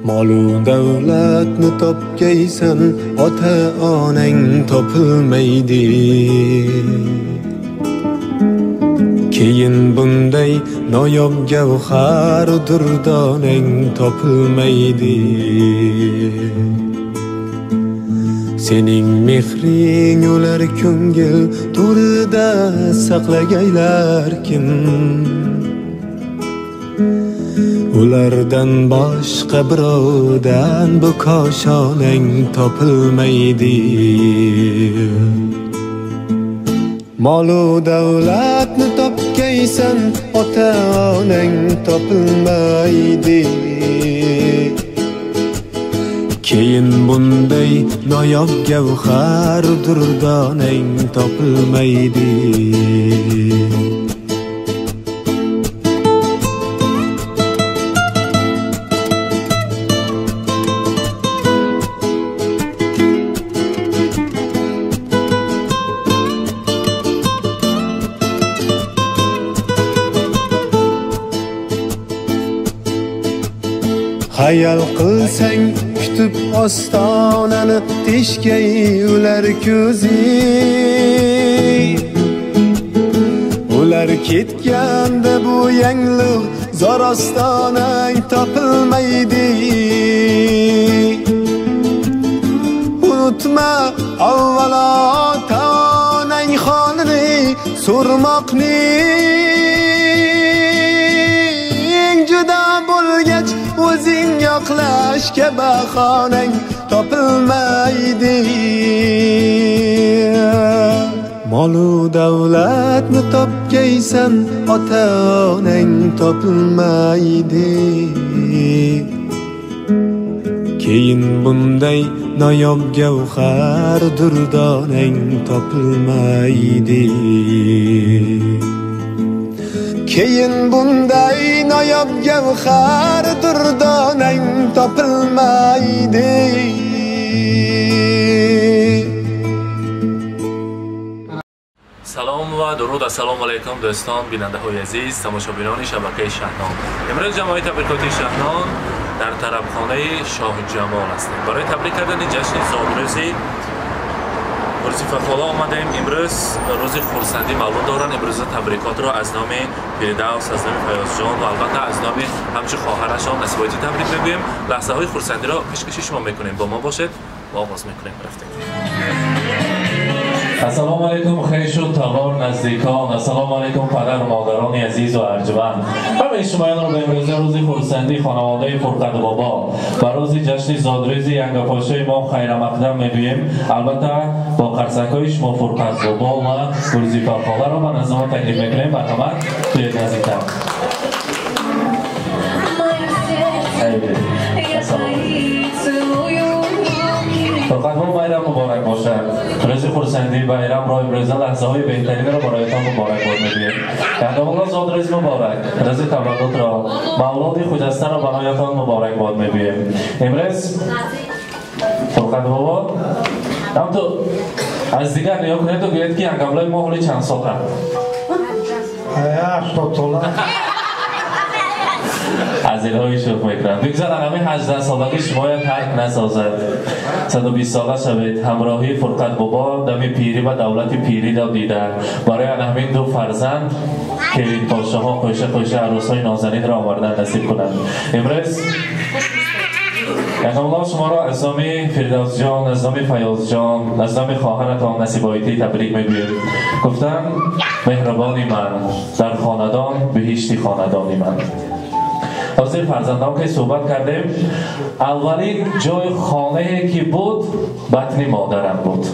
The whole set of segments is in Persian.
Malu davlatni topgaysan, ota onang topilmaydi. Keyin bunday noyob gavhar durdonang topilmaydi. Sening mehring ular ko'ngil to'rida saqlagaylar kim? Ulardan boshqa birovdan bu koshonang topilmaydi. Molu davlatni topgaysan, ota onang topilmaydi. Keyin bunday noyob gavhar durdonang topilmaydi. Hayal qilsang kutib ostonani teshgay ular ko'zi. Ular ketganda bu yangliq zor ostonang topilmaydi. Unutma avvalo ota-onang xonini so'rmoqning, juda bo'lgach o'zing yoqlashga bahonang topilmaydi. Molu davlatni topgaysan, ota onang topilmaydi. Keyin bunday noyob gavhar durdonang topilmaydi. Keyin bunday noyob gavhar durdonang topilmaydi. سلام و درود. السلام علیکم دوستان بیننده های عزیز، تماشابینان شبکه شهنام. امروز جمعیت تبریکاتی شهنام در طربخانه شاه جمال هستیم. برای تبریک کردن جشن زادروزی روزی فخالا آمدیم. امروز روزی خورسندی معلوم دارن. امروز تبریکات را از نام فردوس، از نام فیاض جان و البته از نام همچه خواهرشان نصیبایتی تبریک میگوییم. لحظه های خورسندی را پیشکش شما میکنیم. با ما باشید و آغاز میکنیم. رفتیم. السلام علیکم، خیر شد تالار نزدیکان. السلام علیکم پدر و مادران عزیز و ارجمند. همه شمایان را به امروز روز خورسندی خانواده فرقت بابا و روز جشن زادروزی ینگپاشای ما خیر مقدم میگوییم. البته با قرصکای شما فرقت بابا و روزی فخاله را به نظام تقدیم میکنیم. مرحمت توی نزدیکتر. فرقت بابا بایرام مبارک باشد. روز خورسندی بایرام را امروز لحظه های بهترین را برایتان مبارک باد میگوییم. یادآور زادروز مبارک. روز تولد را مولود خجسته را برایتان مبارک باد میگوییم. امروز فرقت بابا هم تو از دیگر نیا کنید و گوید که انگاملای ما حالی چند سال هم 80 ساله از الهی شکر میکنم. بگذارم همه 18 سالگی شما یا ترک نسازد. 120 ساله شوید. همراهی فرقت بابا دم پیری و دولت پیری را دیده. برای همین دو فرزند که این پاشه ها خوشه عروس های نازنین را آوردن نصیب کنند. امروز الله شما را از نام فردوس جان، از نام فیاض جان، از نام خواهرتان نصیبایتی تبریک میگویم. گفتن مهربانی من در خاندان بهشتی خاندانی من. حاضر فرزندان که صحبت کردیم، اولین جای خانه که بود بطن مادرم بود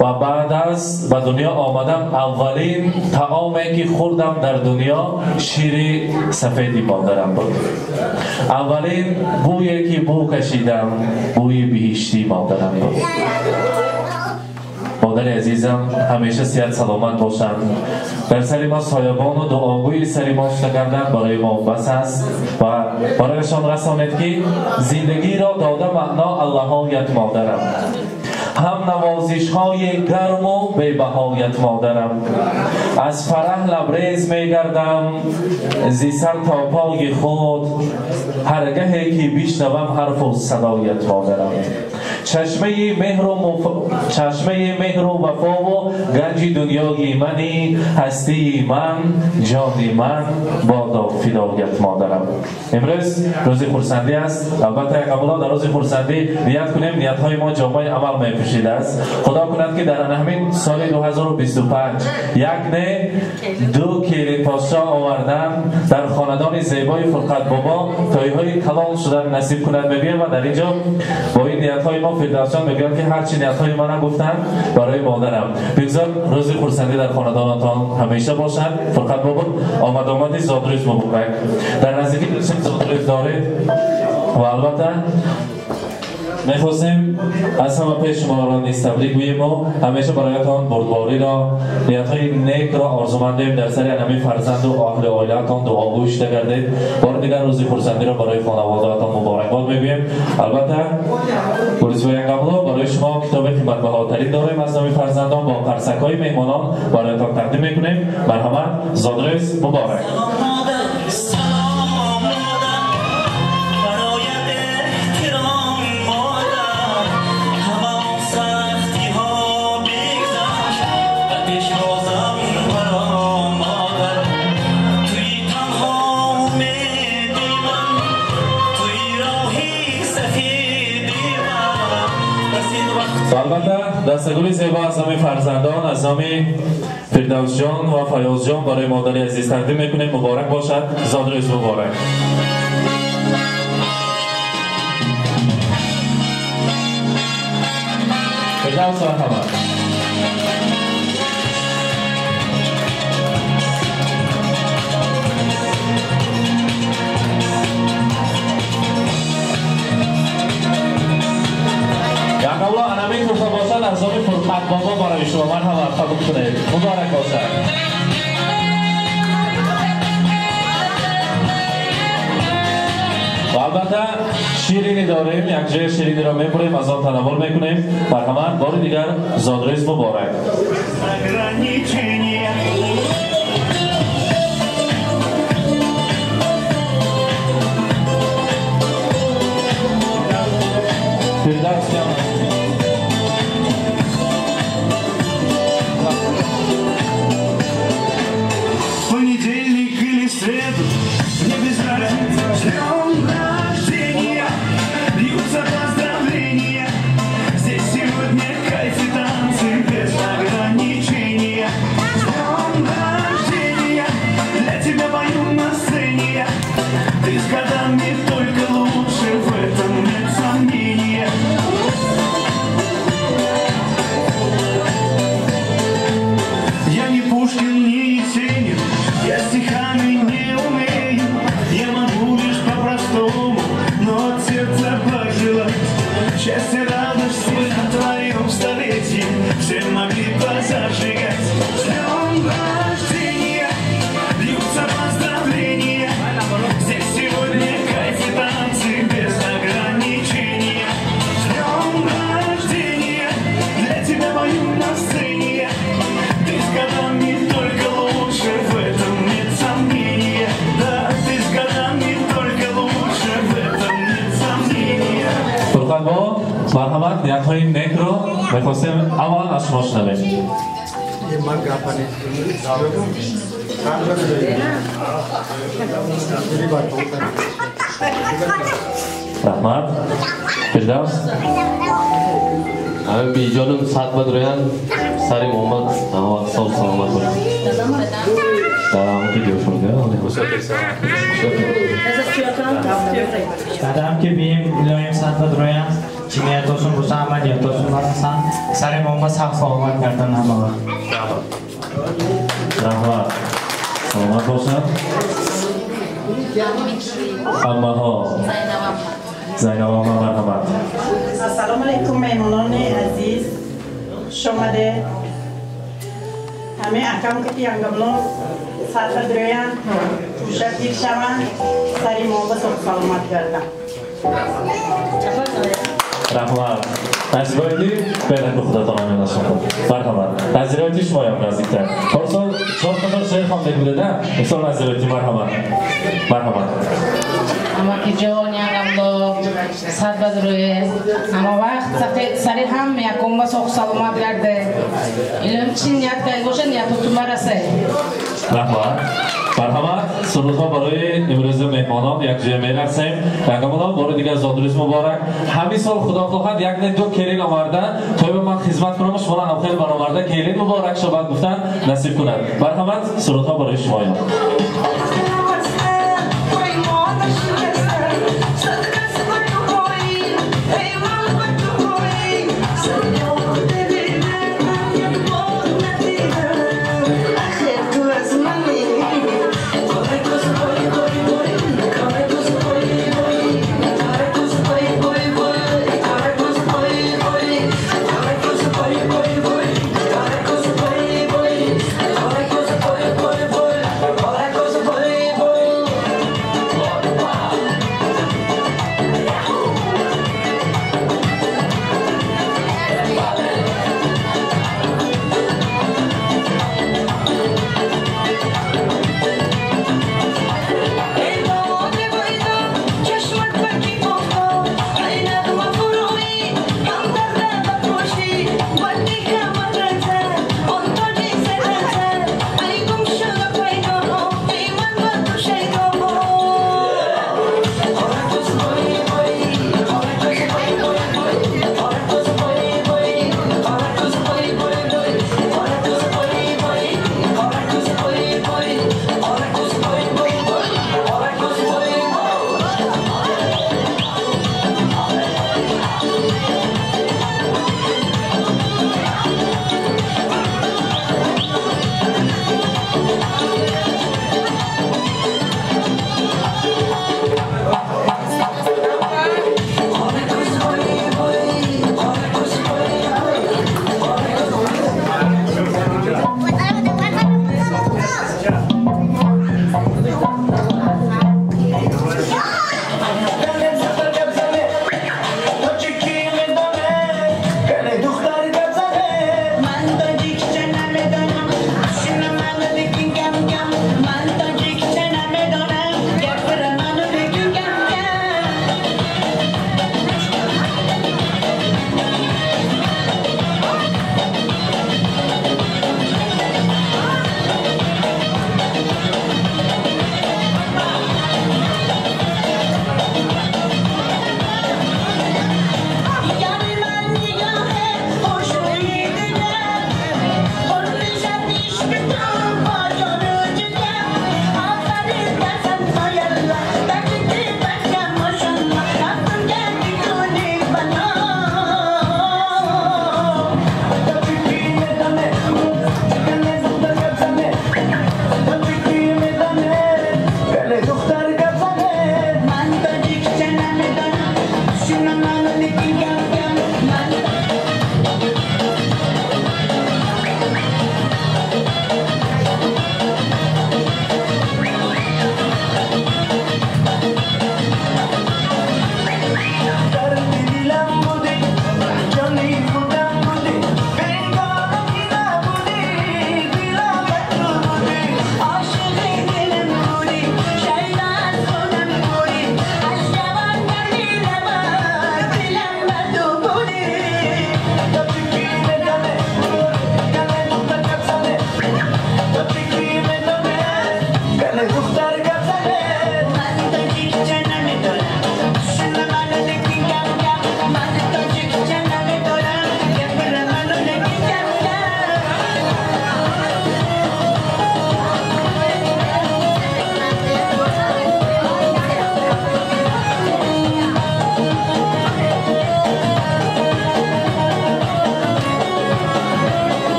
و بعد از به دنیا آمدم اولین طعامی که خوردم در دنیا شیر سفید مادرم بود. اولین بویی که بو کشیدم بوی بهشتی مادرم بود. مادر عزیزم همیشه صحت سلامت باشند. در سر ما سایبان و دعاگوی سر ما شکردن برای ما بس است و برایشان رسانید که زندگی را داده معنا اللهایت مادرم. هم نوازش های گرم و بی بهایت مادرم. از فرح لبریز می گردم زی سر تا پای خود، هرگاهی که بشنوم حرف و صدایت مادرم. چشمه مهر و وفا و گنج دنیای منی، هستی من، جان من، بادا فدایت مادرم. امروز روز خرسندی است. البته قبلا در روز خرسندی نیت کنیم، نیت های ما جامعه عمل می پوشیده است. خدا کند که در همین سال 2025 یک نه دو کیرین پادشاه آوردن در خاندان زیبای فرقت بابا تایهای کلان شدن نصیب کند ببینیم و در اینجا با این نیت های ما فدراسیون میگن که هرچی نیت های من گفتن برای مادرم. بگذار روز خرسندی در خاندانتان همیشه باشد. فرقت بابا آمدی زادروز مبارک. در نزدیکی داشتیم زادروز دارید و البته میخواستیم از همه پیش شما را نیز تبریک بگوییم و همیشه برایتان بردباری را، نیت‌های نیک را آرزومندیم در سر همین فرزند و اهل عائله‌تان دعاگوی شده گردید. بار دیگر روز خرسندی را برای خانواده‌تان مبارکباد میگوییم. البته پلیس‌های قبلا برای شما کتاب قیمت بهاترین داریم از نام فرزندان با قرصک‌های مهمانان برایتان تقدیم میکنیم. مرحمت، زادروز مبارک. البته دستگلی زیبا از نام فرزندان از نام فردوس جان و فیاض جان برای مادر عزیز تقدیم میکنیم. مبارک باشد، زادروز مبارک. فردوس مرحبا. قبلا انمی گفته باشد از نام فرقت بابا برای شما مرحبا قبول کنید. مبارک باشد. و البته شیرینی داریم، یک جای شیرینی را میبریم از آن تناول میکنیم. مرحمت، بار دیگر زادروز مبارک. فردوس جان. Понедельник или среду, мне без разницы. С днем рождения льются поздравления. Здесь сегодня кайф и танцы без ограничения. С днем рождения, для тебя пою на сцене. Ты с годами только лучше, в этом нет сомнения. Я не Пушкин, не Есенин, я стихами не умею. Я могу лишь по-простому, но от сердца пожелать счастья, радости на твоем столетии все могли позажигать. С днем рождения льются поздравления. Здесь сегодня кайф и танцы без ограничения. С днем рождения, для тебя пою на сцене. Ты с годами только лучше, в этом нет сомнения. Да, ты с годами только лучше, в этом нет сомнения. فرقت بابا مرحمت، نیت‌های نیک رو میخواستیم اول از شما شنویم. رحمت، فردوس. همه بی جانم ساعت بدرویان سری محمد هوا سال سلامت بود. سلام که دیو شده. دادم که بیم ایلایم ساعت بدرویان جمعیتاشون روز عملیاتاشون برسن سری محمد سخت سلامت کردن همه وقت. رحمت، سلامت باشد. همه ها زینب آقا مرحمت. السلام علیکم مهمانان عزیز شماره همه اکم که انگبلون ساعت دریان توشت دیر شوند سری محبت و سلامت کردم. رحمت نزدیکایتی فعلا به خودتان امین هستم. مرحبا. نزدیکایتی شما هم نزدیکتر. پارسال 4 تا شعر خوانده بوده نه؟ امسال نزدیکایتی مرحبا. مرحبا. اما که جوانی هم دو صد بدروی اما وقت سری هم یکم با سوخ سلامت گرده علم چی نیت که گوشه نیت تو مرسه. مرحبا. سرودها برای امروز مهمانان یک جای میرسیم. یکمون بار دیگه زادروز مبارک. همین سال خدا خواهد یک نه دو کلین آوردن تا به من خدمت کنم شما هم خیلی برآورده کلین مبارک شو بعد گفتن نصیب کنند. مرحبا. سرودها برای شما.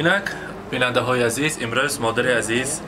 اینک بیننده های عزیز، امروز مادر عزیز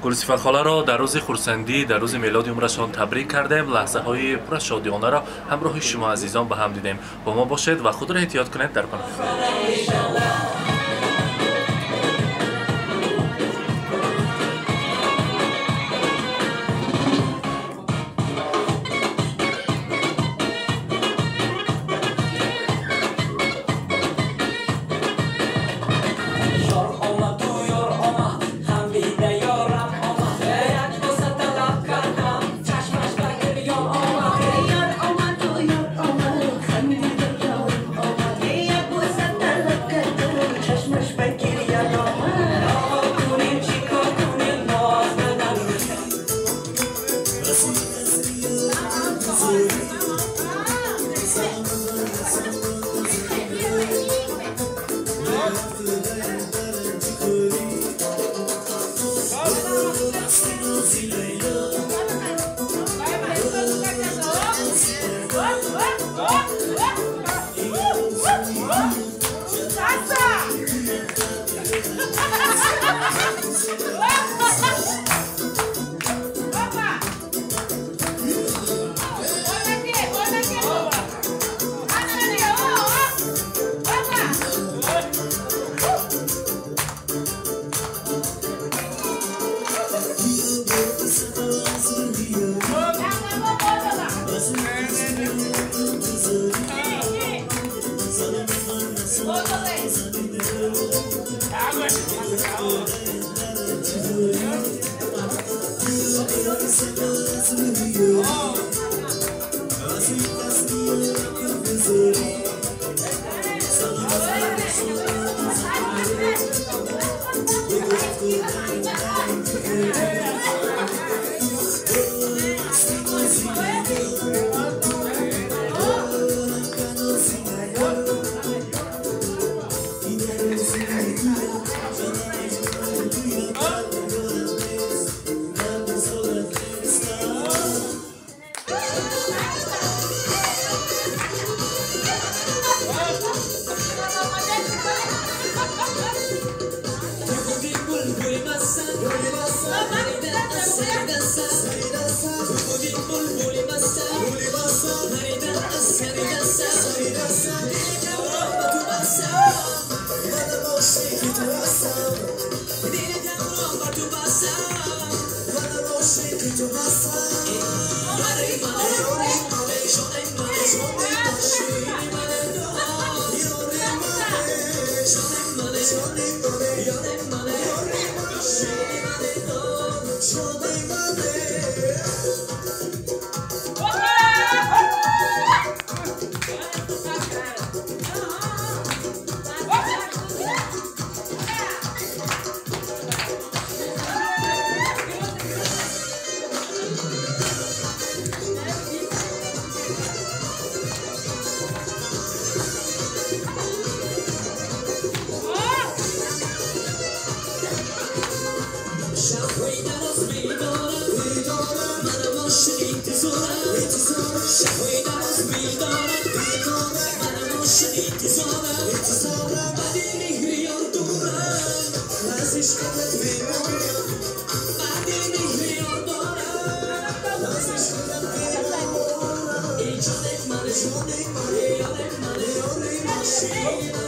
گلصفت خاله را در روز خورسندی در روز میلاد عمرشان تبریک کردیم. لحظه های پر شادیانه را همراه شما عزیزان به هم دیدیم. با ما باشید و خود را احتیاط کنید در پناه خدا. Hey,